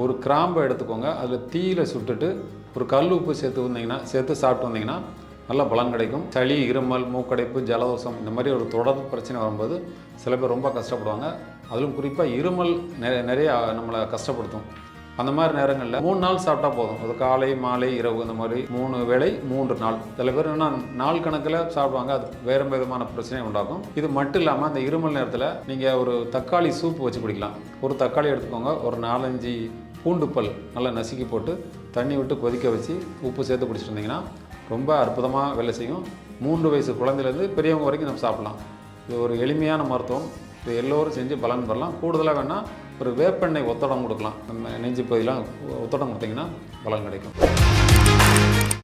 ஒரு கிராம்பை எடுத்துக்கோங்க, அதில் தீயில சுட்டுட்டு ஒரு கல் உப்பு சேர்த்து சாப்பிட்டு வந்தீங்கன்னா நல்ல பலன் கிடைக்கும். சளி, இருமல், மூக்கடைப்பு, ஜலதோஷம் இந்த மாதிரி ஒரு தொடர் பிரச்சனை வரும்போது சில பேர் ரொம்ப கஷ்டப்படுவாங்க. அதிலும் குறிப்பாக இருமல் நிறைய நம்மளை கஷ்டப்படுத்தும். அந்த மாதிரி நேரங்களில் 3 நாள் சாப்பிட்டா போதும். அது காலை, மாலை, இரவு இந்த மாதிரி 3 வேளை 3 நாள். சில பேர் என்ன நாள் கணக்கில் சாப்பிடுவாங்க, அது வேறு விதமான பிரச்சனை உண்டாகும். இது மட்டும் இல்லாமல் அந்த இருமல் நேரத்தில் நீங்கள் ஒரு தக்காளி சூப் வச்சு குடிக்கலாம். ஒரு தக்காளி எடுத்துக்கோங்க, ஒரு 4-5 பூண்டு பல் நல்லா நசுக்கி போட்டு தண்ணி விட்டு கொதிக்க வச்சு உப்பு சேர்த்து குடிச்சிட்டு இருந்தீங்கன்னா ரொம்ப அற்புதமாக வேலை செய்யும். 3 வயசு குழந்தையிலேருந்து பெரியவங்க வரைக்கும் நம்ம சாப்பிட்லாம். இது ஒரு எளிமையான மருத்துவம். இது எல்லோரும் செஞ்சு பலன் பெறலாம். கூடுதலாக வேணால் ஒரு வேப்பெண்ணெய் ஒத்தடம் கொடுக்கலாம். நம்ம நெஞ்சு பகுதியெலாம் ஒத்தடம் கொடுத்தீங்கன்னா பலன் கிடைக்கும்.